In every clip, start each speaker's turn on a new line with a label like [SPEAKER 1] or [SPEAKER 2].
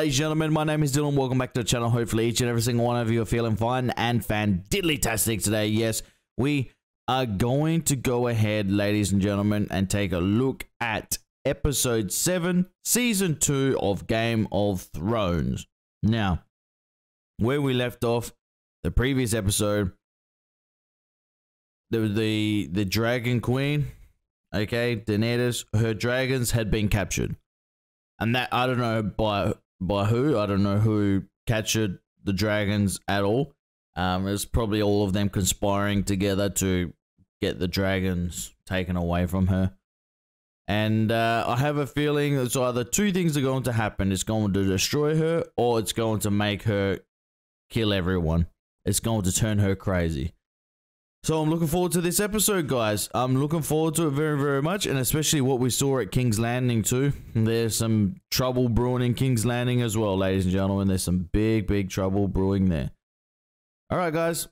[SPEAKER 1] ladies and gentlemen, my name is Dylan. Welcome back to the channel. Hopefully each and every single one of you are feeling fine and fan-diddly-tastic today. Yes, we are going to go ahead, ladies and gentlemen, and take a look at episode 7, season 2 of Game of Thrones. Now, where we left off, the previous episode, the Dragon Queen, okay, Daenerys, her dragons had been captured. And that, I don't know by who, I don't know who captured the dragons at all. It was probably all of them conspiring together to get the dragons taken away from her. And I have a feeling it's either two things are going to happen. It's going to destroy her, or it's going to make her kill everyone. It's going to turn her crazy. So I'm looking forward to this episode, guys. I'm looking forward to it very, very much, and especially what we saw at King's Landing too. There's some trouble brewing in King's Landing as well, ladies and gentlemen. There's some big, big trouble brewing there. All right, guys.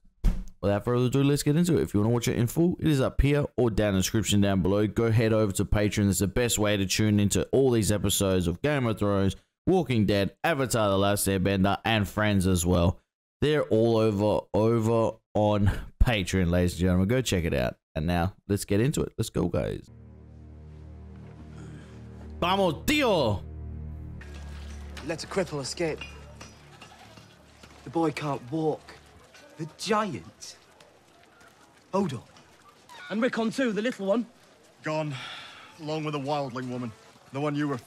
[SPEAKER 1] Without further ado, let's get into it. If you want to watch it in full, it is up here or down in the description down below. Go head over to Patreon. It's the best way to tune into all these episodes of Game of Thrones, Walking Dead, Avatar: The Last Airbender, and Friends as well. They're all over on Patreon, ladies and gentlemen. Go check it out. And now, let's get into it. Let's go, guys. Vamos, tío!
[SPEAKER 2] Let a cripple escape. The boy can't walk. The giant. Hodor. And Rickon too, the little one.
[SPEAKER 3] Gone, along with a wildling woman. The one you were...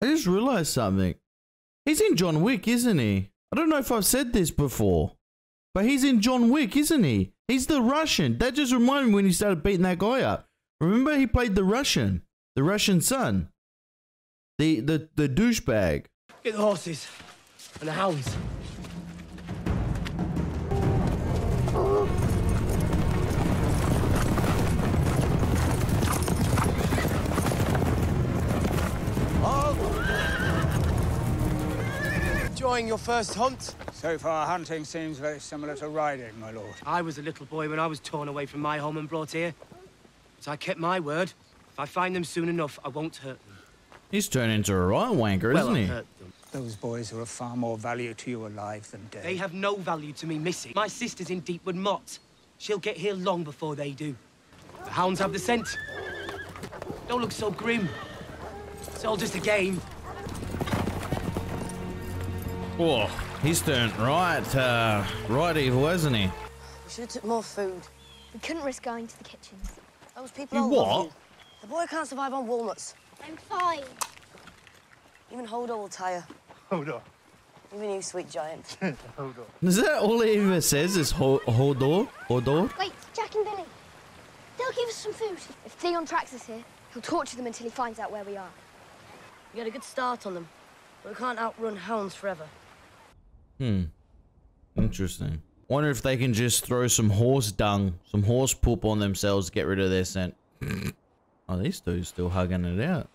[SPEAKER 1] I just realized something. He's in John Wick, isn't he? I don't know if I've said this before, but he's in John Wick, isn't he? He's the Russian. That just reminded me when he started beating that guy up. Remember, he played the Russian son. The douchebag.
[SPEAKER 2] Get the horses and the hounds. Enjoying your first hunt?
[SPEAKER 4] So far, hunting seems very similar to riding, my lord.
[SPEAKER 2] I was a little boy when I was torn away from my home and brought here. But I kept my word. If I find them soon enough, I won't hurt them.
[SPEAKER 1] He's turned into a right wanker, isn't he?
[SPEAKER 2] Hurt them.
[SPEAKER 4] Those boys are of far more value to you alive than dead.
[SPEAKER 2] They have no value to me, Missy. My sister's in Deepwood Mott. She'll get here long before they do. The hounds have the scent. Don't look so grim. It's all just a game.
[SPEAKER 1] Whoa, he's turned right evil, hasn't he?
[SPEAKER 5] We should have took more food.
[SPEAKER 6] We couldn't risk going to the kitchens.
[SPEAKER 5] Those people
[SPEAKER 1] You
[SPEAKER 5] all
[SPEAKER 1] what?
[SPEAKER 5] love you. The boy can't survive on walnuts.
[SPEAKER 6] I'm fine.
[SPEAKER 5] Even Hodor will tire.
[SPEAKER 3] Hodor.
[SPEAKER 5] Even you, sweet giant.
[SPEAKER 3] Hodor.
[SPEAKER 1] Is that all he even says is Hodor? Hodor?
[SPEAKER 6] Wait, Jack and Billy. They'll give us some food. If Theon tracks us here, he'll torture them until he finds out where we are.
[SPEAKER 5] We got a good start on them, but we can't outrun hounds forever.
[SPEAKER 1] Interesting. Wonder if they can just throw some horse dung, some horse poop on themselves to get rid of their scent. Oh, these two still hugging it out.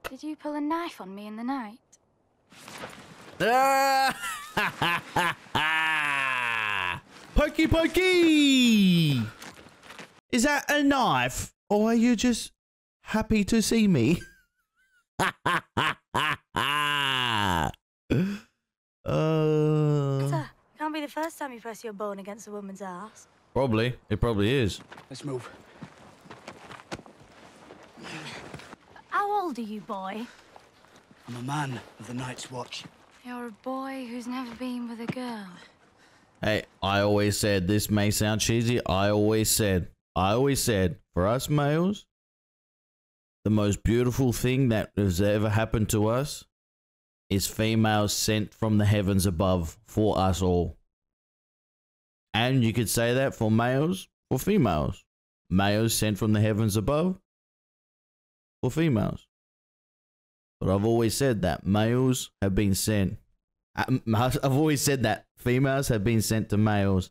[SPEAKER 7] Did you pull a knife on me in the night?
[SPEAKER 1] Pokey pokey! Is that a knife? Or are you just happy to see me?
[SPEAKER 7] Sir, can't be the first time you press your bone against a woman's ass.
[SPEAKER 1] Probably. It probably is.
[SPEAKER 4] Let's move.
[SPEAKER 7] How old are you, boy?
[SPEAKER 2] I'm a man of the Night's Watch.
[SPEAKER 7] You're a boy who's never been with a girl.
[SPEAKER 1] Hey, I always said, this may sound cheesy, I always said, for us males, the most beautiful thing that has ever happened to us is females sent from the heavens above for us all. And you could say that for males, for females. Males sent from the heavens above for females. But I've always said that males have been sent. I've always said that females have been sent to males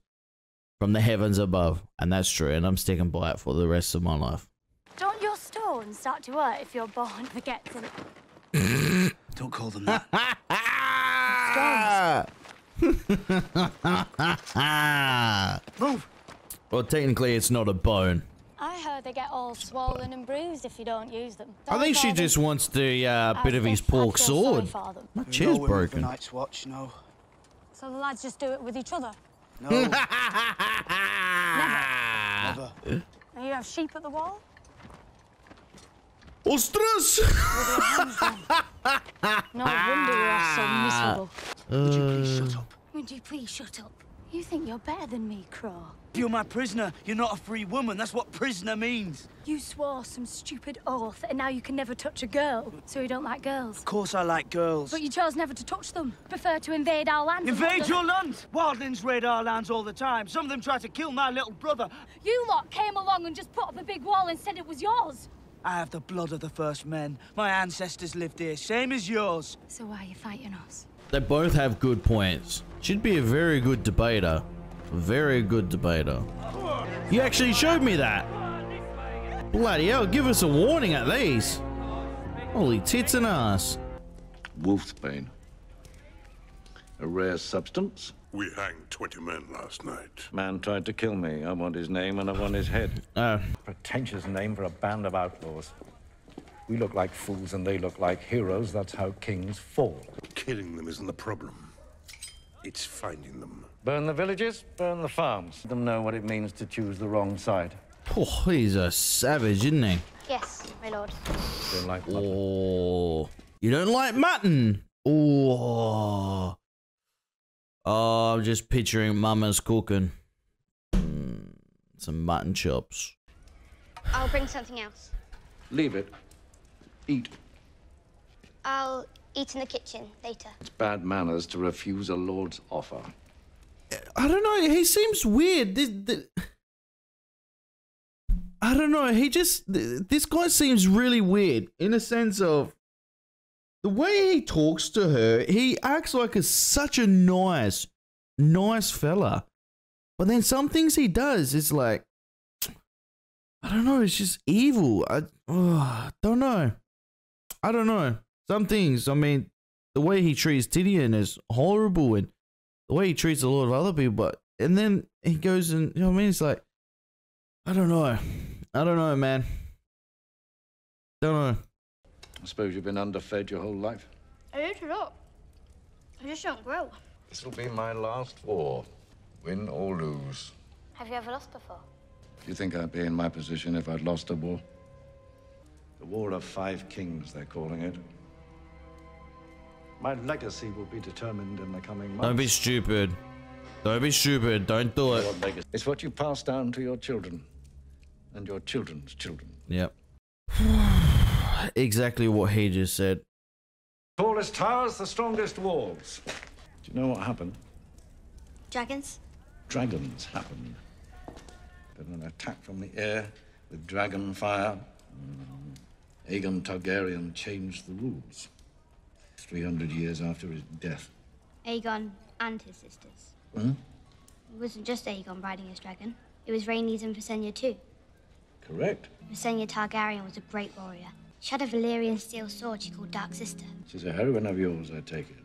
[SPEAKER 1] from the heavens above. And that's true. And I'm sticking by it for the rest of my life.
[SPEAKER 7] Don't your stones start to hurt if you're born forgetful?
[SPEAKER 2] Don't call them that.
[SPEAKER 1] Move. Well, technically, it's not a bone.
[SPEAKER 7] I heard they get all swollen and bruised if you don't use them.
[SPEAKER 1] I think she just wants the bit of his pork sword. My chair's broken.
[SPEAKER 2] Night's watch, no.
[SPEAKER 7] So the lads just do it with each other?
[SPEAKER 2] No.
[SPEAKER 7] Never.
[SPEAKER 2] Never.
[SPEAKER 7] And you have sheep at the wall?
[SPEAKER 1] Ostras!
[SPEAKER 7] No wonder you're all so miserable.
[SPEAKER 2] Would you please shut up?
[SPEAKER 7] Would you please shut up? You think you're better than me, Crow?
[SPEAKER 2] You're my prisoner. You're not a free woman. That's what prisoner means.
[SPEAKER 7] You swore some stupid oath and now you can never touch a girl. So you don't like girls.
[SPEAKER 2] Of course I like girls.
[SPEAKER 7] But you chose never to touch them. Prefer to invade our land.
[SPEAKER 2] Invade your land? Wildlings raid our lands all the time. Some of them try to kill my little brother.
[SPEAKER 7] You lot came along and just put up a big wall and said it was yours.
[SPEAKER 2] I have the blood of the first men. My ancestors lived here, same as yours.
[SPEAKER 7] So why are you fighting us?
[SPEAKER 1] They both have good points. She'd be a very good debater. Very good debater. You actually showed me that. Bloody hell, give us a warning at least. Holy tits and ass.
[SPEAKER 8] Wolfsbane. A rare substance.
[SPEAKER 9] We hanged 20 men last night.
[SPEAKER 8] Man tried to kill me. I want his name and I want his head.
[SPEAKER 10] Pretentious name for a band of outlaws. We look like fools and they look like heroes. That's how kings fall.
[SPEAKER 9] Killing them isn't the problem. It's finding them.
[SPEAKER 8] Burn the villages, burn the farms. Let them know what it means to choose the wrong side.
[SPEAKER 1] Oh, he's a savage, isn't he?
[SPEAKER 6] Yes, my lord.
[SPEAKER 8] Don't like mutton.
[SPEAKER 1] Oh, you don't like mutton? Oh. Oh, I'm just picturing Mama's cooking. Some mutton chops.
[SPEAKER 6] I'll bring something else.
[SPEAKER 8] Leave it. Eat.
[SPEAKER 6] I'll eat in the kitchen later.
[SPEAKER 8] It's bad manners to refuse a lord's offer.
[SPEAKER 1] I don't know. He seems weird. I don't know. This guy seems really weird in a sense of the way he talks to her. He acts like such a nice fella. But then some things he does, it's like, I don't know. It's just evil. I don't know. I don't know. Some things, I mean, the way he treats Tyrion is horrible, and the way he treats a lot of other people, and then he goes and, you know what I mean? It's like, I don't know. I don't know, man. Don't know.
[SPEAKER 8] I suppose you've been underfed your whole life.
[SPEAKER 6] I eat a lot. I just don't grow.
[SPEAKER 8] This'll be my last war. Win or lose.
[SPEAKER 6] Have you ever lost before?
[SPEAKER 8] Do you think I'd be in my position if I'd lost a war? The War of Five Kings, they're calling it. My legacy will be determined in the coming months.
[SPEAKER 1] Don't be stupid. Don't be stupid. Don't do it.
[SPEAKER 8] It's what you pass down to your children and your children's children.
[SPEAKER 1] Yep. Exactly what he just said.
[SPEAKER 8] Tallest towers, the strongest walls. Do you know what happened?
[SPEAKER 6] Dragons?
[SPEAKER 8] Dragons happened. But an attack from the air with dragon fire. Aegon Targaryen changed the rules. 300 years after his death.
[SPEAKER 6] Aegon and his sisters.
[SPEAKER 8] Hmm?
[SPEAKER 6] It wasn't just Aegon riding his dragon. It was Rhaenys and Visenya too.
[SPEAKER 8] Correct.
[SPEAKER 6] Visenya Targaryen was a great warrior. She had a Valyrian steel sword she called Dark Sister.
[SPEAKER 8] She's a heroine of yours, I take it.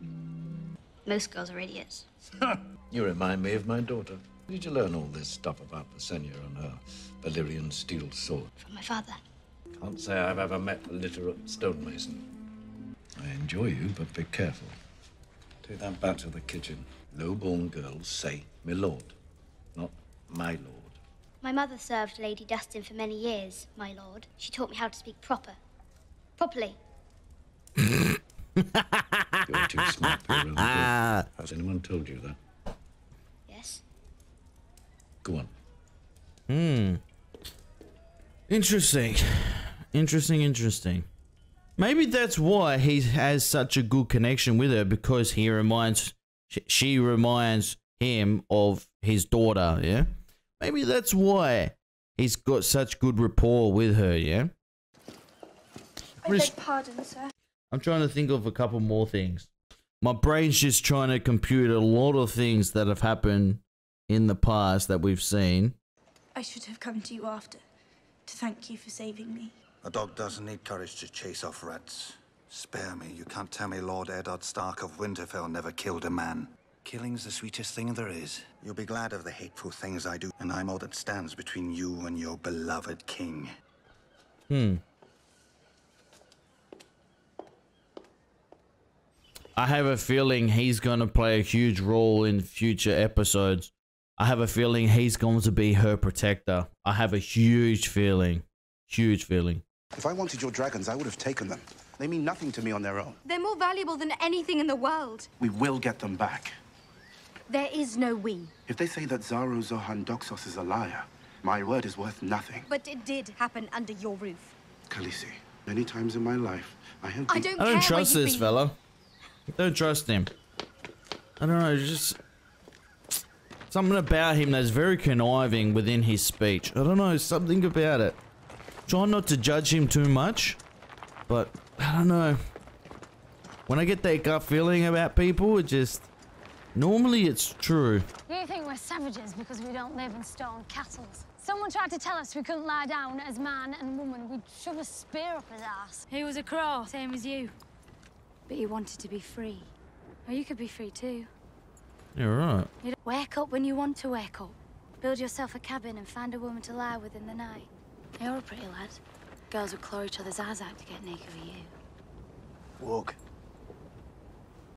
[SPEAKER 6] Most girls are idiots.
[SPEAKER 8] You remind me of my daughter. Where did you learn all this stuff about Visenya and her Valyrian steel sword?
[SPEAKER 6] From my father.
[SPEAKER 8] Can't say I've ever met a literate stonemason. I enjoy you, but be careful. Take that back to the kitchen. Low-born girls say "my lord," not "my lord."
[SPEAKER 6] My mother served Lady Dustin for many years, my lord. She taught me how to speak properly.
[SPEAKER 8] You're too smart for your own good. Has anyone told you that?
[SPEAKER 6] Yes.
[SPEAKER 8] Go on.
[SPEAKER 1] Interesting. Interesting. Maybe that's why he has such a good connection with her, because she reminds him of his daughter, yeah? Maybe that's why he's got such good rapport with her, yeah?
[SPEAKER 6] I beg pardon, sir.
[SPEAKER 1] I'm trying to think of a couple more things. My brain's just trying to compute a lot of things that have happened in the past that we've seen.
[SPEAKER 11] I should have come to you after, to thank you for saving me.
[SPEAKER 3] A dog doesn't need courage to chase off rats. Spare me. You can't tell me Lord Eddard Stark of Winterfell never killed a man.
[SPEAKER 9] Killing's the sweetest thing there is.
[SPEAKER 12] You'll be glad of the hateful things I do, and I'm all that stands between you and your beloved king.
[SPEAKER 1] I have a feeling he's going to play a huge role in future episodes. I have a feeling he's going to be her protector. I have a huge feeling. Huge feeling.
[SPEAKER 12] If I wanted your dragons, I would have taken them. They mean nothing to me on their own.
[SPEAKER 6] They're more valuable than anything in the world.
[SPEAKER 12] We will get them back.
[SPEAKER 6] There is no we.
[SPEAKER 12] If they say that Zaro Zohan Doxos is a liar, my word is worth nothing.
[SPEAKER 6] But it did happen under your roof.
[SPEAKER 12] Khaleesi, many times in my life, I have...
[SPEAKER 6] I
[SPEAKER 1] don't trust this fella. I don't trust him. I don't know, just... something about him that's very conniving within his speech. I don't know, something about it. Try not to judge him too much, but I don't know. When I get that gut feeling about people, it just... normally it's true.
[SPEAKER 7] You think we're savages because we don't live in stone castles. Someone tried to tell us we couldn't lie down as man and woman. We'd shove a spear up his ass.
[SPEAKER 13] He was a crow, same as you. But you wanted to be free. Or you could be free too.
[SPEAKER 1] You're right.
[SPEAKER 13] You'd wake up when you want to wake up. Build yourself a cabin and find a woman to lie with in the night. You're a pretty lad. Girls would claw each other's eyes out to get naked with you.
[SPEAKER 12] Walk.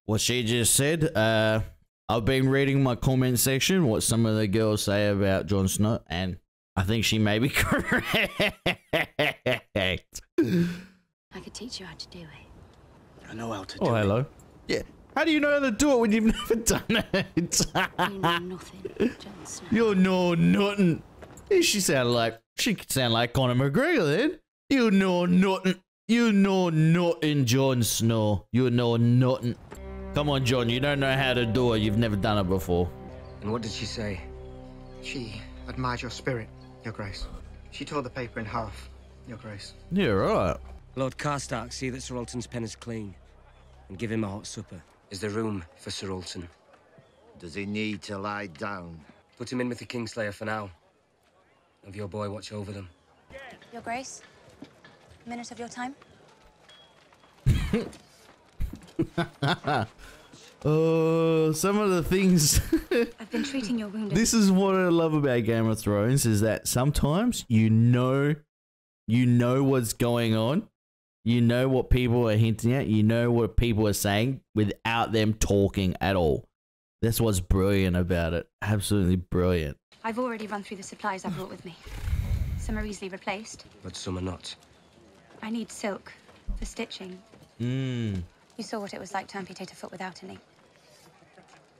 [SPEAKER 1] What she just said, I've been reading my comment section, what some of the girls say about Jon Snow, and I think she may be correct.
[SPEAKER 13] I could teach you how to do it.
[SPEAKER 12] I know how to do
[SPEAKER 1] Oh, hello.
[SPEAKER 12] it.
[SPEAKER 1] Yeah. How do you know how to do it when you've never done it?
[SPEAKER 13] You know nothing, Jon Snow.
[SPEAKER 1] You know nothing. Yeah, she could sound like Conor McGregor then. You know nothing. You know nothing, Jon Snow. You know nothing. Come on, Jon, you don't know how to do it. You've never done it before.
[SPEAKER 2] And what did she say?
[SPEAKER 14] She admired your spirit, Your Grace. She tore the paper in half, Your Grace.
[SPEAKER 1] Yeah, right.
[SPEAKER 2] Lord Karstark, see that Sir Alton's pen is clean. And give him a hot supper. Is there room for Sir Alton?
[SPEAKER 15] Does he need to lie down?
[SPEAKER 2] Put him in with the Kingslayer for now. Have your boy watch over them.
[SPEAKER 11] Your Grace, a minute of your time?
[SPEAKER 1] Oh, some of the things.
[SPEAKER 11] I've been treating your wounded.
[SPEAKER 1] This is what I love about Game of Thrones, is that sometimes you know what's going on. You know what people are hinting at. You know what people are saying without them talking at all. That's what's brilliant about it. Absolutely brilliant.
[SPEAKER 11] I've already run through the supplies I brought with me. Some are easily replaced.
[SPEAKER 2] But some are not.
[SPEAKER 11] I need silk for stitching.
[SPEAKER 1] You
[SPEAKER 11] saw what it was like to amputate a foot without any.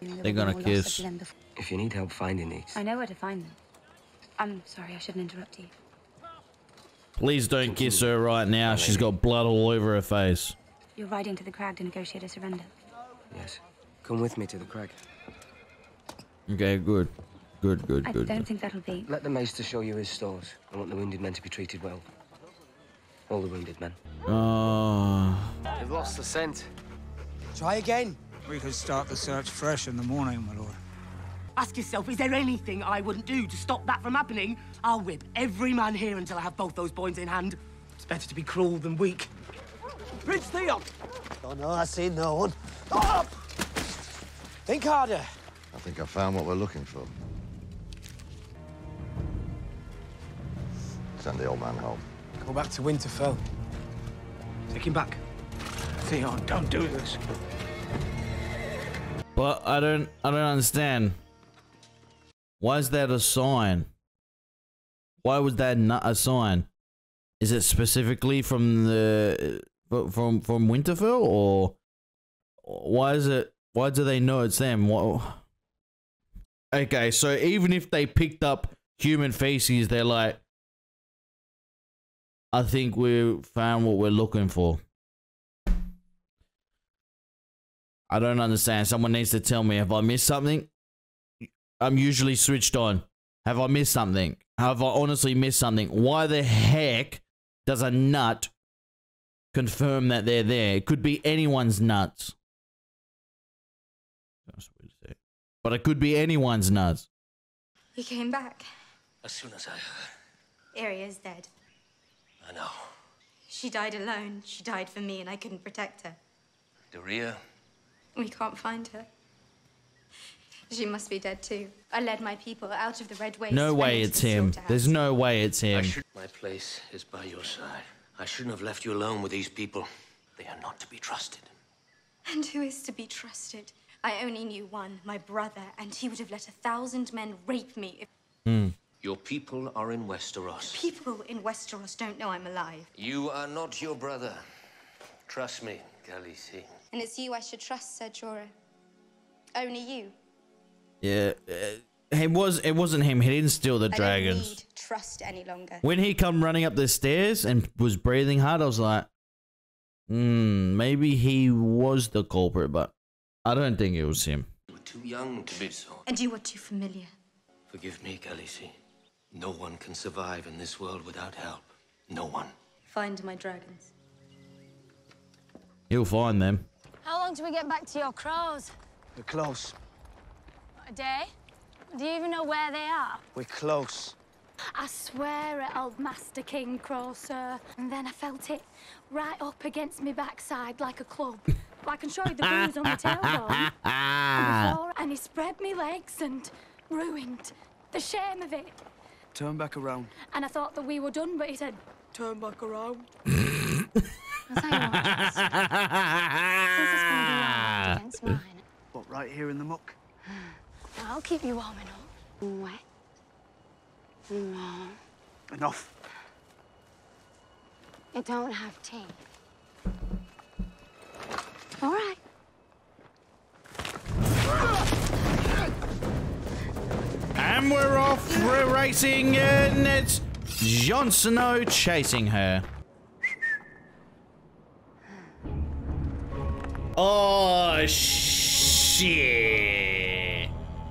[SPEAKER 1] They're gonna kiss.
[SPEAKER 2] If you need help finding these.
[SPEAKER 11] I know where to find them. I'm sorry, I shouldn't interrupt you.
[SPEAKER 1] Please don't kiss her right now. She's got blood all over her face.
[SPEAKER 11] You're riding to the crag to negotiate a surrender.
[SPEAKER 2] Yes. Come with me to the crag.
[SPEAKER 1] Okay, good. Good.
[SPEAKER 11] I don't think that'll be.
[SPEAKER 2] Let the maester show you his stores. I want the wounded men to be treated well. All the wounded men. They've lost the scent.
[SPEAKER 4] Try again. We could start the search fresh in the morning, my lord.
[SPEAKER 16] Ask yourself, is there anything I wouldn't do to stop that from happening? I'll whip every man here until I have both those boys in hand. It's better to be cruel than weak. Prince Theon!
[SPEAKER 17] Oh, no, I see no one.
[SPEAKER 16] Oh! Think harder.
[SPEAKER 15] I think I found what we're looking for. Send the old man home.
[SPEAKER 2] Go back to Winterfell.
[SPEAKER 16] Take him back.
[SPEAKER 4] Theon, don't do this.
[SPEAKER 1] But I don't understand. Why is that a sign? Why was that not a sign? Is it specifically from the from Winterfell, or why is it? Why do they know it's them? What? Okay, so even if they picked up human feces, they're like, I think we found what we're looking for. I don't understand. Someone needs to tell me. Have I missed something? I'm usually switched on. Have I missed something? Have I honestly missed something? Why the heck does a nut confirm that they're there? It could be anyone's nuts. But it could be anyone's nuts.
[SPEAKER 11] He came back.
[SPEAKER 2] As soon as I heard.
[SPEAKER 11] Arya is dead.
[SPEAKER 2] I know.
[SPEAKER 11] She died alone. She died for me, and I couldn't protect her.
[SPEAKER 2] Doria.
[SPEAKER 11] We can't find her.
[SPEAKER 18] She must be dead too. I led my people out of the Red Waste.
[SPEAKER 1] No way
[SPEAKER 18] and into
[SPEAKER 1] it's
[SPEAKER 18] the
[SPEAKER 1] him.
[SPEAKER 18] slaughterhouse.
[SPEAKER 1] There's no way it's him.
[SPEAKER 19] My place is by your side. I shouldn't have left you alone with these people. They are not to be trusted.
[SPEAKER 18] And who is to be trusted? I only knew one, my brother, and he would have let 1,000 men rape me if...
[SPEAKER 19] Your people are in Westeros.
[SPEAKER 18] People in Westeros don't know I'm alive.
[SPEAKER 19] You are not your brother. Trust me, Khaleesi.
[SPEAKER 18] And it's you I should trust, Ser Jorah. Only you.
[SPEAKER 1] Yeah, it wasn't him. He didn't steal the
[SPEAKER 18] I
[SPEAKER 1] dragons.
[SPEAKER 18] don't need trust any longer.
[SPEAKER 1] When he come running up the stairs and was breathing hard, I was like, maybe he was the culprit, but I don't think it was him.
[SPEAKER 19] You were too young to be so.
[SPEAKER 18] And you were too familiar.
[SPEAKER 19] Forgive me, Khaleesi. No one can survive in this world without help. No one.
[SPEAKER 18] Find my dragons.
[SPEAKER 1] He'll find them.
[SPEAKER 7] How long do we get back to your crows?
[SPEAKER 2] We're close.
[SPEAKER 7] A day? Do you even know where they are?
[SPEAKER 2] We're close.
[SPEAKER 7] I swear it, old Master King Crow, sir. And then I felt it right up against me backside like a club. I can show you the bruise on my tailbone. And he spread me legs and ruined the shame of it.
[SPEAKER 2] Turn back around.
[SPEAKER 7] And I thought that we were done, but he said,
[SPEAKER 2] turn back around.
[SPEAKER 7] Against mine.
[SPEAKER 2] What, right here in the muck?
[SPEAKER 7] I'll keep you warm enough. Wet. Warm.
[SPEAKER 2] Enough.
[SPEAKER 7] You don't have tea. All right.
[SPEAKER 1] And we're off. We're racing, and it's Jon Snow chasing her. Oh, shit.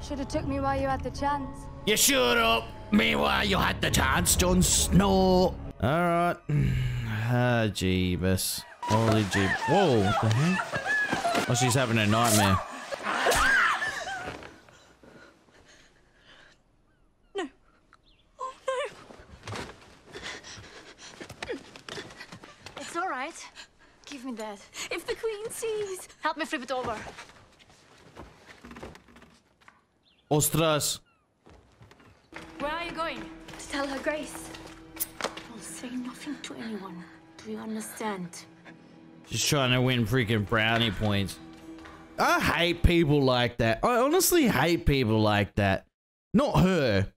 [SPEAKER 7] Should have took me while you had the chance.
[SPEAKER 1] You should have me while you had the chance, Jon Snow. All right. Ah, Jeebus. Holy Jeeb. Whoa, what the heck? Oh, she's having a nightmare.
[SPEAKER 7] It's all right. Give me that. If the Queen sees, help me flip it over.
[SPEAKER 1] Ostras.
[SPEAKER 7] Where are you going? To tell her Grace. I'll say nothing to anyone. Do you understand?
[SPEAKER 1] Just trying to win freaking brownie points. I hate people like that. I honestly hate people like that. Not her.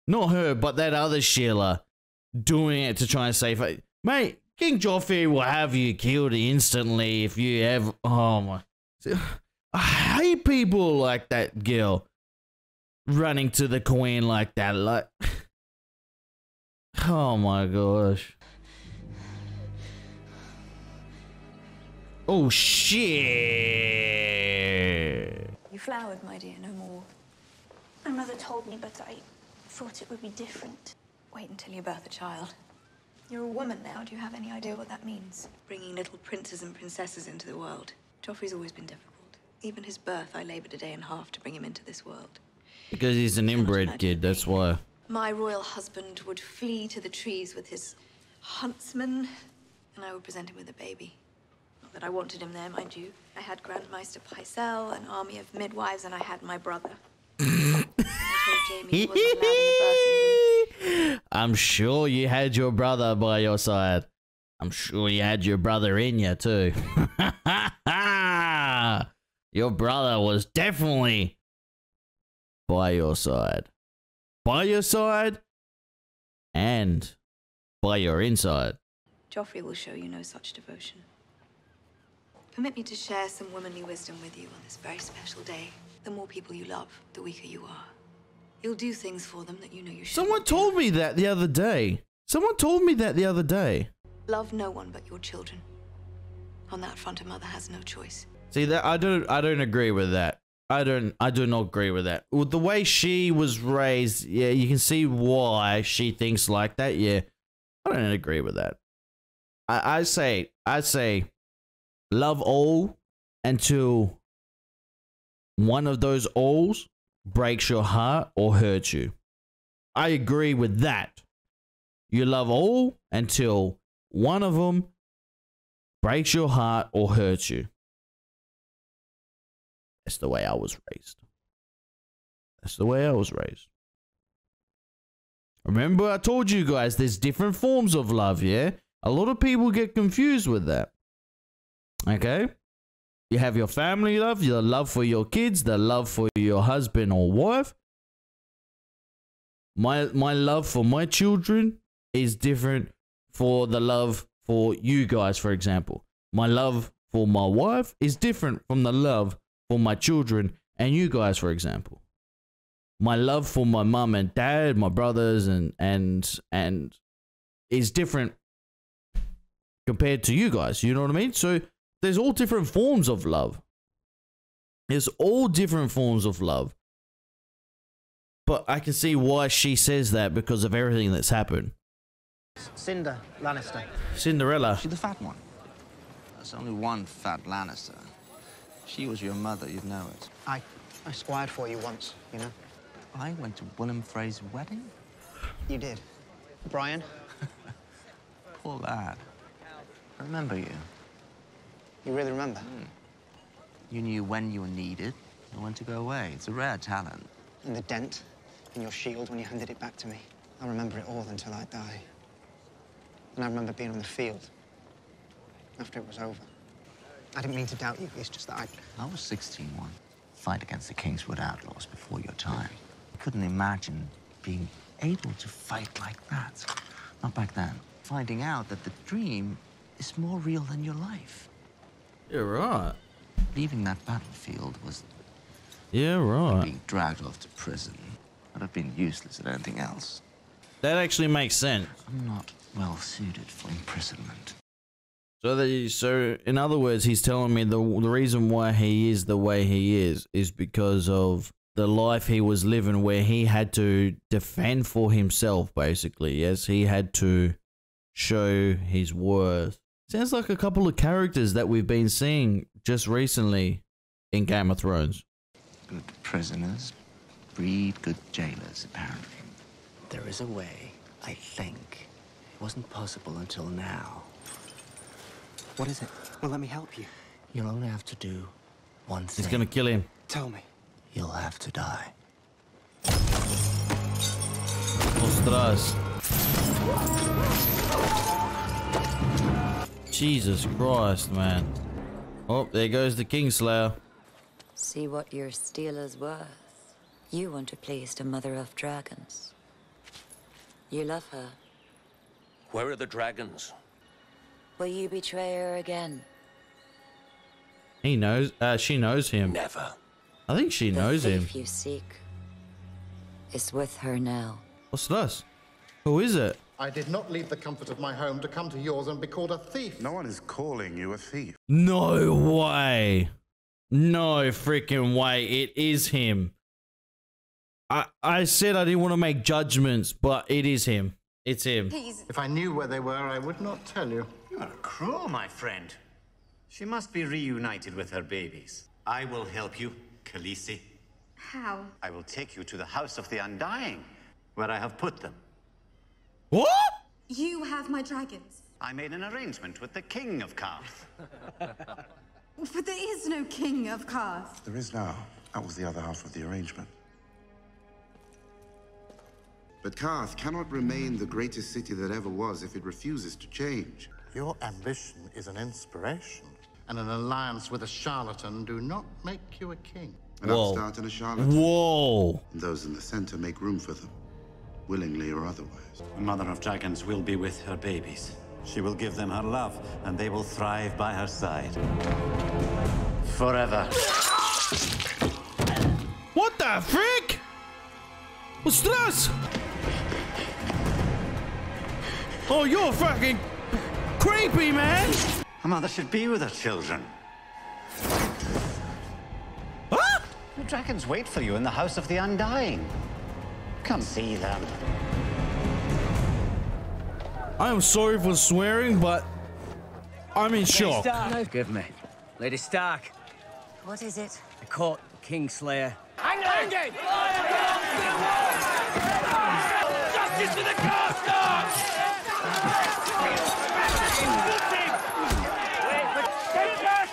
[SPEAKER 1] Not her, but that other Sheila doing it to try and save her. Mate, King Joffrey will have you killed instantly if you ever... Oh my... I hate people like that girl. Running to the Queen like that. Like... Oh my gosh. Oh shit.
[SPEAKER 11] You flowered, my dear, no more. My mother told me, but I thought it would be different. Wait until you birth a child. You're a woman now. Do you have any idea what that means? Bringing little princes and princesses into the world. Joffrey's always been difficult. Even his birth, I labored a day and a half to bring him into this world.
[SPEAKER 1] Because he's an inbred kid, that's why.
[SPEAKER 11] My royal husband would flee to the trees with his huntsman, and I would present him with a baby. Not that I wanted him there, mind you. I had Grand Maester Pycelle, an army of midwives, and I had my brother. And I told Jaime he wasn't allowed in the birthing room.
[SPEAKER 1] I'm sure you had your brother by your side. I'm sure you had your brother in you too. Your brother was definitely by your side. By your side and by your inside.
[SPEAKER 11] Joffrey will show you no such devotion. Permit me to share some womanly wisdom with you on this very special day. The more people you love, the weaker you are. You'll do things for them that you know you shouldn't.
[SPEAKER 1] Someone told me that the other day. Someone told me that the other day.
[SPEAKER 11] Love no one but your children. On that front, a mother has no choice.
[SPEAKER 1] See that I don't agree with that. I do not agree with that. With the way she was raised, yeah, you can see why she thinks like that. Yeah, I don't agree with that. I say, love all until one of those alls breaks your heart or hurts you. I agree with that. You love all until one of them breaks your heart or hurts you. That's the way I was raised. That's the way I was raised. Remember, I told you guys there's different forms of love, yeah? A lot of people get confused with that. Okay? You have your family love, your love for your kids, the love for your husband or wife. My love for my children is different for the love for you guys, for example. My love for my wife is different from the love for my children and you guys, for example. My love for my mum and dad, my brothers and is different compared to you guys. You know what I mean? So there's all different forms of love. There's all different forms of love. But I can see why she says that because of everything that's happened.
[SPEAKER 14] Cinder Lannister.
[SPEAKER 1] Cinderella.
[SPEAKER 20] She's the fat one. There's only one fat Lannister. She was your mother, you'd know it.
[SPEAKER 14] I squired for you once, you know.
[SPEAKER 20] I went to Willem Frey's wedding?
[SPEAKER 14] You did. Brian?
[SPEAKER 20] Poor lad. I remember you.
[SPEAKER 14] You really remember?
[SPEAKER 20] You knew when you were needed and when to go away. It's a rare talent.
[SPEAKER 14] And the dent in your shield when you handed it back to me. I'll remember it all until I die. And I remember being on the field after it was over. I didn't mean to doubt you, it's just that
[SPEAKER 20] I was 16 one. Fight against the Kingswood Outlaws before your time. I couldn't imagine being able to fight like that. Not back then. Finding out that the dream is more real than your life.
[SPEAKER 1] You're right.
[SPEAKER 20] Leaving that battlefield was...
[SPEAKER 1] Yeah, right.
[SPEAKER 20] Being dragged off to prison. I'd have been useless at anything else.
[SPEAKER 1] That actually makes sense.
[SPEAKER 20] I'm not well suited for imprisonment.
[SPEAKER 1] So in other words, he's telling me the reason why he is the way he is because of the life he was living where he had to defend for himself, basically. Yes, he had to show his worth. Sounds like a couple of characters that we've been seeing just recently in Game of Thrones.
[SPEAKER 20] Good prisoners breed good jailers, apparently. There is a way, I think. It wasn't possible until now.
[SPEAKER 14] What is it? Well, let me help you.
[SPEAKER 20] You'll only have to do one thing.
[SPEAKER 1] He's gonna kill him.
[SPEAKER 14] Tell me.
[SPEAKER 20] You'll have to die.
[SPEAKER 1] Ostras. Jesus Christ, man. Oh, there goes the Kingslayer.
[SPEAKER 21] See what your steel is worth. You want to please the Mother of Dragons. You love her.
[SPEAKER 19] Where are the dragons?
[SPEAKER 21] Will you betray her again?
[SPEAKER 1] He knows. She knows him.
[SPEAKER 19] Never.
[SPEAKER 1] I think she knows him.
[SPEAKER 21] The thief you seek is with her now.
[SPEAKER 1] What's this? Who is it?
[SPEAKER 3] I did not leave the comfort of my home to come to yours and be called a thief.
[SPEAKER 12] No one is calling you a thief.
[SPEAKER 1] No way. No freaking way. It is him. I said I didn't want to make judgments, but it is him. It's him.
[SPEAKER 3] If I knew where they were, I would not tell you.
[SPEAKER 22] You are cruel, my friend. She must be reunited with her babies. I will help you, Khaleesi.
[SPEAKER 18] How?
[SPEAKER 22] I will take you to the House of the Undying, where I have put them.
[SPEAKER 1] What?
[SPEAKER 18] You have my dragons.
[SPEAKER 22] I made an arrangement with the King of Karth.
[SPEAKER 18] But there is no King of Karth.
[SPEAKER 12] There is now. That was the other half of the arrangement. But Karth cannot remain the greatest city that ever was if it refuses to change.
[SPEAKER 3] Your ambition is an inspiration, and an alliance with a charlatan do not make you a king.
[SPEAKER 12] An upstart and a charlatan.
[SPEAKER 1] Whoa.
[SPEAKER 12] And those in the center make room for them, willingly or otherwise.
[SPEAKER 22] The Mother of Dragons will be with her babies. She will give them her love, and they will thrive by her side. Forever.
[SPEAKER 1] What the frick? What's this? Oh, you're fucking creepy, man.
[SPEAKER 22] A mother should be with her children.
[SPEAKER 1] Huh?
[SPEAKER 22] The dragons wait for you in the House of the Undying. Come see them.
[SPEAKER 1] I am sorry for swearing, but I'm in shock.
[SPEAKER 16] Forgive me. Lady Stark,
[SPEAKER 21] What is it?
[SPEAKER 16] I caught Kingslayer.
[SPEAKER 23] Hang it! Justice to the Karstarks! Wait, take back!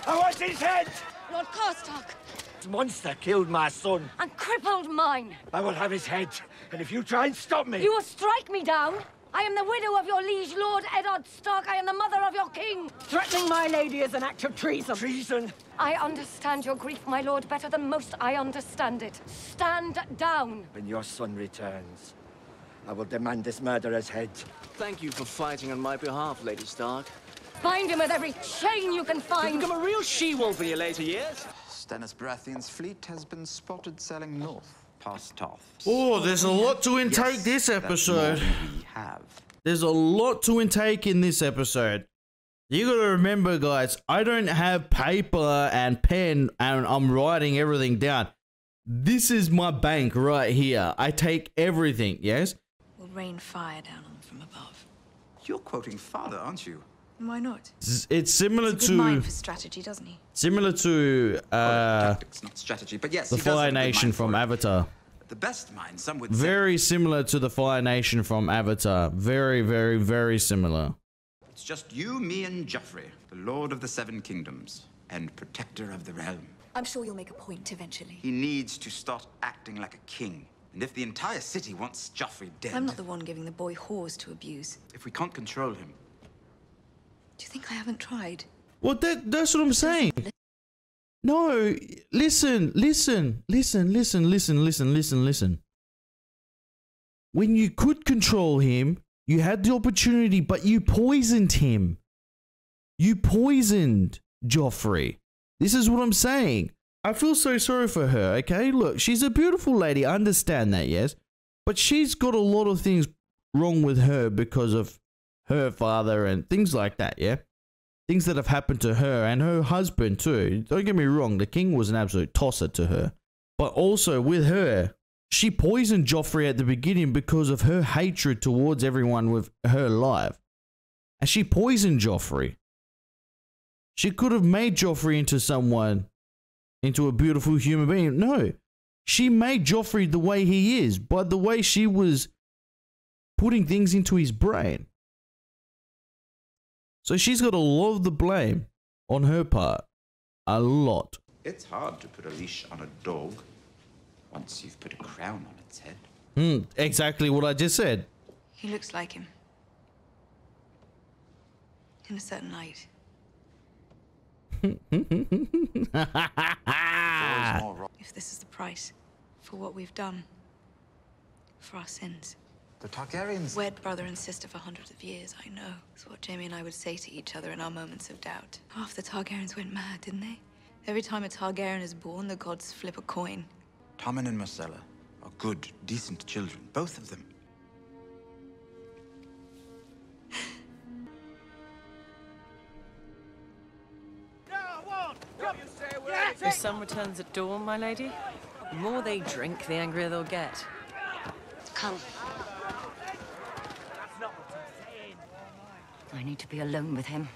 [SPEAKER 23] I want his head!
[SPEAKER 18] Lord Karstark,
[SPEAKER 23] The monster killed my son.
[SPEAKER 7] And crippled mine.
[SPEAKER 23] I will have his head. And if you try and stop me...
[SPEAKER 7] You will strike me down. I am the widow of your liege lord, Eddard Stark. I am the mother of your king.
[SPEAKER 16] Threatening my lady is an act of treason.
[SPEAKER 23] Treason?
[SPEAKER 7] I understand your grief, my lord, better than most. I understand it. Stand down.
[SPEAKER 23] When your son returns, I will demand this murderer's head.
[SPEAKER 2] Thank you for fighting on my behalf, Lady Stark.
[SPEAKER 7] Bind him with every chain you can find.
[SPEAKER 2] You've become a real she-wolf in your later years.
[SPEAKER 5] Stannis Baratheon's fleet has been spotted sailing north, past Tarth.
[SPEAKER 1] Oh, there's a lot to intake this episode.
[SPEAKER 5] We have.
[SPEAKER 1] There's a lot to intake in this episode. You gotta remember, guys, I don't have paper and pen and I'm writing everything down. This is my bank right here. I take everything, yes?
[SPEAKER 11] We'll rain fire down on them from above.
[SPEAKER 5] You're quoting Father, aren't you?
[SPEAKER 11] Why not?
[SPEAKER 1] It's similar
[SPEAKER 11] He's a good mind
[SPEAKER 1] to...
[SPEAKER 11] for strategy, doesn't he?
[SPEAKER 1] Similar to...
[SPEAKER 5] tactics, not strategy, but yes,
[SPEAKER 1] the
[SPEAKER 5] he does
[SPEAKER 1] Fire
[SPEAKER 5] have a good
[SPEAKER 1] Nation
[SPEAKER 5] mind
[SPEAKER 1] from
[SPEAKER 5] for it.
[SPEAKER 1] Avatar.
[SPEAKER 5] The best mind, some would say.
[SPEAKER 1] Very similar to the Fire Nation from Avatar. Very, very, very similar.
[SPEAKER 5] It's just you, me, and Joffrey, the Lord of the Seven Kingdoms, and Protector of the Realm.
[SPEAKER 11] I'm sure you'll make a point eventually.
[SPEAKER 5] He needs to start acting like a king. And if the entire city wants Joffrey dead...
[SPEAKER 11] I'm not the one giving the boy whores to abuse.
[SPEAKER 5] If we can't control him...
[SPEAKER 11] Do you think I haven't tried?
[SPEAKER 1] Well, that's what I'm saying. No, listen. When you could control him, you had the opportunity, but you poisoned him. You poisoned Joffrey. This is what I'm saying. I feel so sorry for her, okay? Look, she's a beautiful lady. I understand that, yes? But she's got a lot of things wrong with her because of her father and things like that, yeah? Things that have happened to her and her husband too. Don't get me wrong, the king was an absolute tosser to her. But also with her, she poisoned Joffrey at the beginning because of her hatred towards everyone with her life. And she poisoned Joffrey. She could have made Joffrey into a beautiful human being. No, she made Joffrey the way he is by the way she was putting things into his brain. So she's got a lot of the blame on her part. A lot.
[SPEAKER 5] It's hard to put a leash on a dog once you've put a crown on its head.
[SPEAKER 1] Exactly what I just said.
[SPEAKER 11] He looks like him. In a certain light. If this is the price for what we've done, for our sins.
[SPEAKER 5] The Targaryens...
[SPEAKER 11] Wed brother and sister for hundreds of years, I know. It's what Jaime and I would say to each other in our moments of doubt. Half the Targaryens went mad, didn't they? Every time a Targaryen is born, the gods flip a coin.
[SPEAKER 5] Tommen and Myrcella are good, decent children, both of them.
[SPEAKER 8] The sun returns at dawn, my lady. The more they drink, the angrier they'll get.
[SPEAKER 13] Come. I need to be alone with him.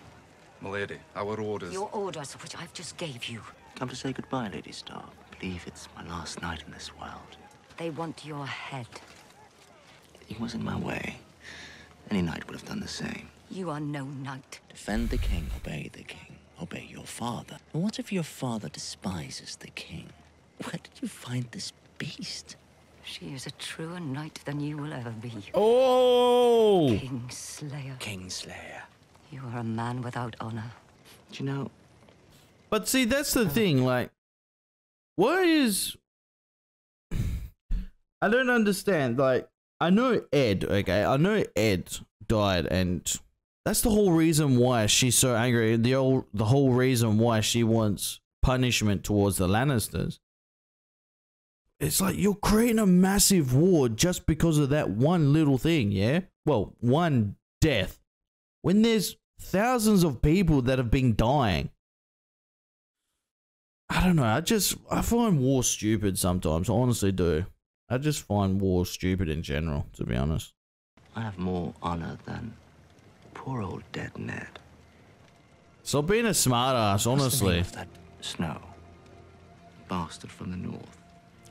[SPEAKER 15] Milady, our orders.
[SPEAKER 13] Your orders, which I've just gave you.
[SPEAKER 20] Come to say goodbye, Lady Stark. I believe it's my last night in this world.
[SPEAKER 13] They want your head.
[SPEAKER 20] It was in my way. Any knight would have done the same.
[SPEAKER 13] You are no knight.
[SPEAKER 20] Defend the king, obey the king. Obey your father. And what if your father despises the king? Where did you find this beast?
[SPEAKER 13] She is a truer knight than you will ever be.
[SPEAKER 1] Oh!
[SPEAKER 13] Kingslayer.
[SPEAKER 20] Kingslayer.
[SPEAKER 13] You are a man without honor.
[SPEAKER 20] Do you know?
[SPEAKER 1] But see, that's the thing, like, what is... I don't understand, like, I know Ed, okay? I know Ed died, and that's the whole reason why she's so angry. The whole reason why she wants punishment towards the Lannisters. It's like you're creating a massive war just because of that one little thing, yeah? Well, one death. When there's thousands of people that have been dying. I don't know, I find war stupid sometimes, I honestly do. I just find war stupid in general, to be honest.
[SPEAKER 20] I have more honor than poor old dead Ned.
[SPEAKER 1] Stop being a smartass, honestly.
[SPEAKER 20] What's the name of that Snow? Bastard from the north.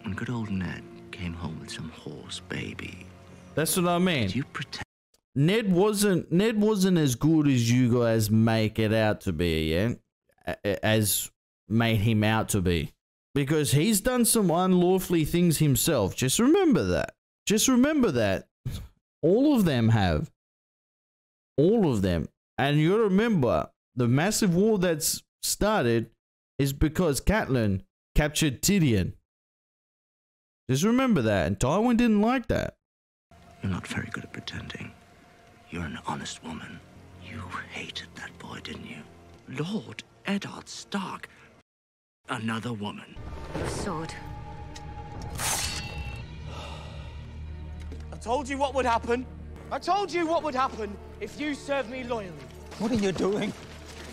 [SPEAKER 20] When good old Ned came home with some horse baby.
[SPEAKER 1] That's what I mean.
[SPEAKER 20] You pretend
[SPEAKER 1] Ned wasn't as good as you guys make it out to be, yeah? As made him out to be. Because he's done some unlawfully things himself. Just remember that. Just remember that. All of them have. All of them. And you gotta remember, the massive war that's started is because Catelyn captured Tyrion. Just remember that. And Tywin didn't like that.
[SPEAKER 20] You're not very good at pretending. You're an honest woman. You hated that boy, didn't you? Lord Eddard Stark. Another woman.
[SPEAKER 11] Your sword.
[SPEAKER 2] I told you what would happen. I told you what would happen if you served me loyally.
[SPEAKER 4] What are you doing?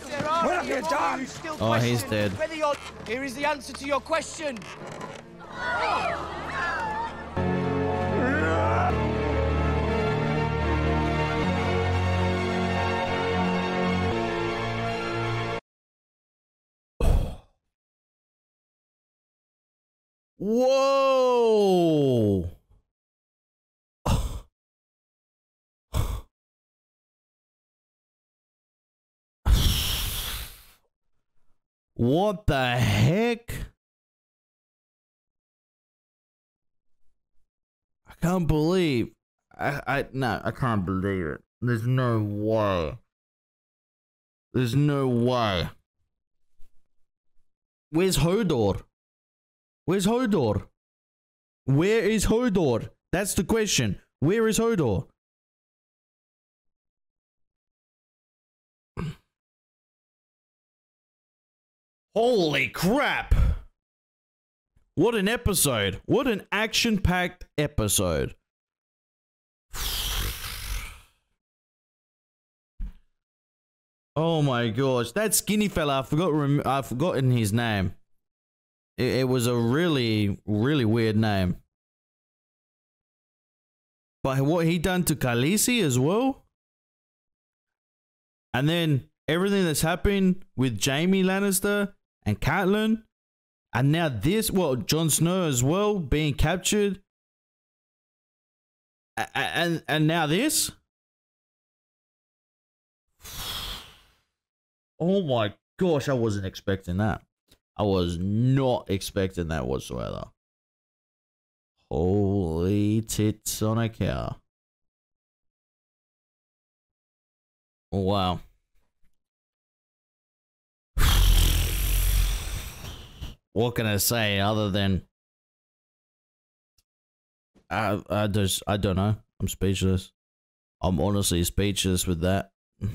[SPEAKER 2] There are
[SPEAKER 4] What have you done?
[SPEAKER 2] who still
[SPEAKER 1] Oh, he's
[SPEAKER 2] question
[SPEAKER 1] dead.
[SPEAKER 2] whether you're... Here is the answer to your question.
[SPEAKER 1] Whoa! What the heck? I can't believe. No, I can't believe it. There's no way. There's no way. Where's Hodor? Where's Hodor? Where is Hodor? That's the question. Where is Hodor? Holy crap! What an episode. What an action-packed episode. Oh my gosh. That skinny fella, I've forgotten his name. It was a really, really weird name. But what he done to Khaleesi as well? And then everything that's happened with Jaime Lannister and Catelyn. And now this, well, Jon Snow as well being captured. And now this? Oh my gosh, I wasn't expecting that. I was not expecting that whatsoever. Holy tits on a cow. Wow. What can I say other than I don't know. I'm speechless. I'm honestly speechless with that. I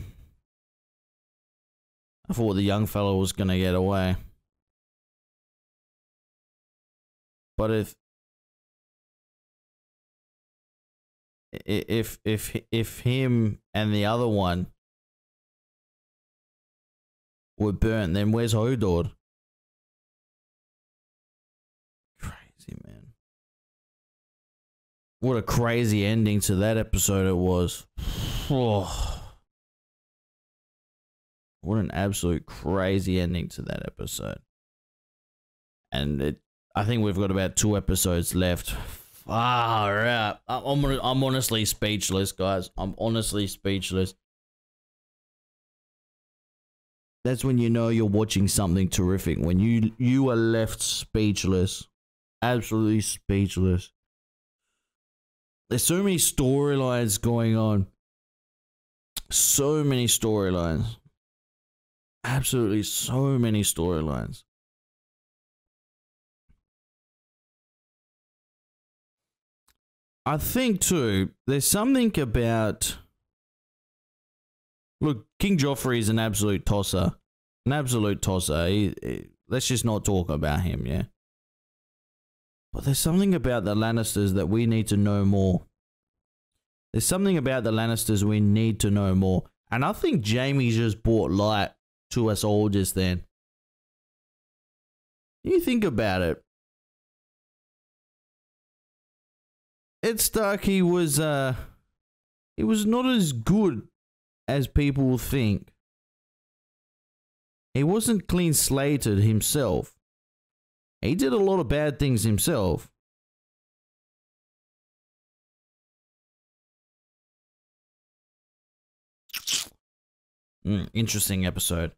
[SPEAKER 1] thought the young fellow was gonna get away. But if him and the other one were burnt, then where's Hodor? Crazy, man. What a crazy ending to that episode it was. Oh. What an absolute crazy ending to that episode. And I think we've got about 2 episodes left. Far out. I'm honestly speechless, guys. I'm honestly speechless. That's when you know you're watching something terrific. When you are left speechless. Absolutely speechless. There's so many storylines going on. So many storylines. Absolutely so many storylines. I think too, there's something about... Look, King Joffrey is an absolute tosser. An absolute tosser. Let's just not talk about him, yeah? But there's something about the Lannisters that we need to know more. There's something about the Lannisters we need to know more. And I think Jaime just brought light to us all just then. You think about it. Ed Stark, he was not as good as people think. He wasn't clean slated himself. He did a lot of bad things himself. Interesting episode.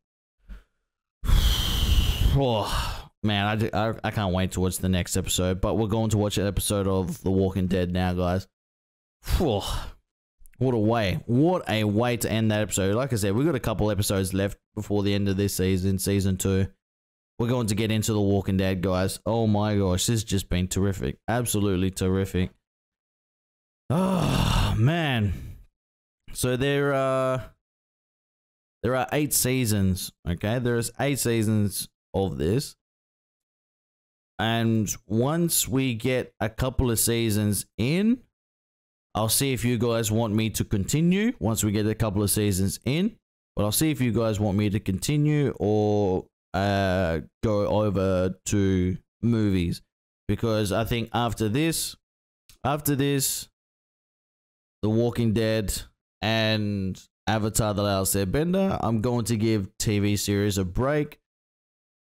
[SPEAKER 1] Oh, man, I can't wait to watch the next episode. But we're going to watch an episode of The Walking Dead now, guys. Whew. What a way. What a way to end that episode. Like I said, we've got a couple episodes left before the end of this season, season 2. We're going to get into The Walking Dead, guys. Oh my gosh, this has just been terrific. Absolutely terrific. Oh, man. So there are 8 seasons, okay? There's 8 seasons of this. And once we get a couple of seasons in, I'll see if you guys want me to continue once we get a couple of seasons in. But I'll see if you guys want me to continue or go over to movies. Because I think after this, The Walking Dead and Avatar The Last Airbender, I'm going to give TV series a break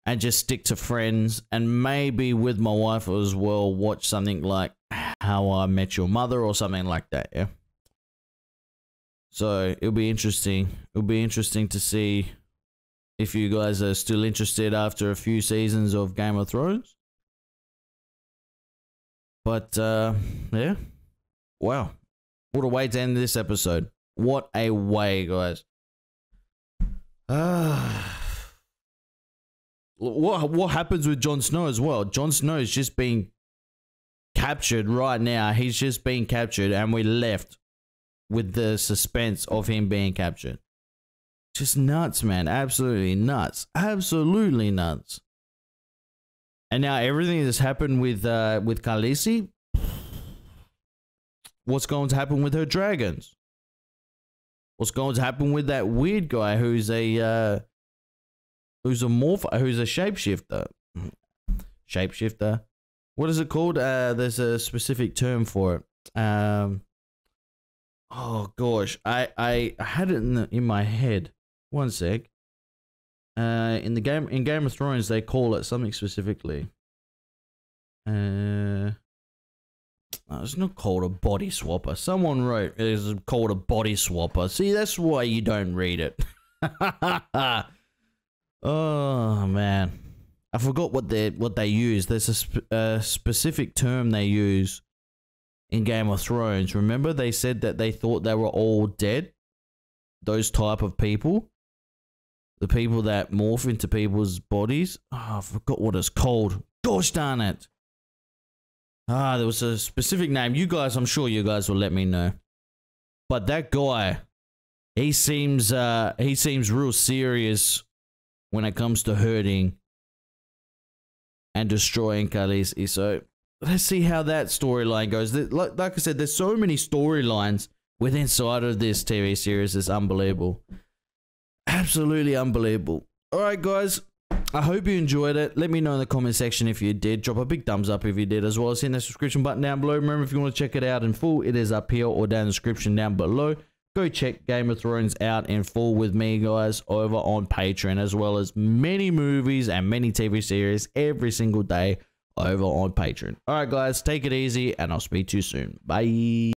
[SPEAKER 1] and just stick to Friends, and maybe with my wife as well, watch something like How I Met Your Mother or something like that, yeah? So it'll be interesting. It'll be interesting to see if you guys are still interested after a few seasons of Game of Thrones. But, yeah. Wow. What a way to end this episode. What a way, guys. What happens with Jon Snow as well? Jon Snow is just being captured right now. He's just being captured, and we're left with the suspense of him being captured. Just nuts, man. Absolutely nuts. Absolutely nuts. And now everything that's happened with Khaleesi, what's going to happen with her dragons? What's going to happen with that weird guy who's a shapeshifter? Shapeshifter. What is it called? There's a specific term for it. Oh gosh, I had it in my head. One sec. In Game of Thrones, they call it something specifically. It's not called a body swapper. Someone wrote it's called a body swapper. See, that's why you don't read it. Oh man, I forgot what they use. There's a specific term they use in Game of Thrones. Remember, they said that they thought they were all dead. Those type of people, the people that morph into people's bodies. Oh, I forgot what it's called. Gosh darn it. There was a specific name. You guys, I'm sure you guys will let me know. But that guy, he seems real serious when it comes to hurting and destroying Khaleesi. So let's see how that storyline goes. Like I said, there's so many storylines within inside of this TV series. It's unbelievable. Absolutely unbelievable. All right, guys. I hope you enjoyed it. Let me know in the comment section if you did. Drop a big thumbs up if you did, as well as hit that subscription button down below. Remember, if you want to check it out in full, it is up here or down in the description down below. Go check Game of Thrones out in full with me, guys, over on Patreon, as well as many movies and many TV series every single day over on Patreon. All right, guys, take it easy, and I'll speak to you soon. Bye.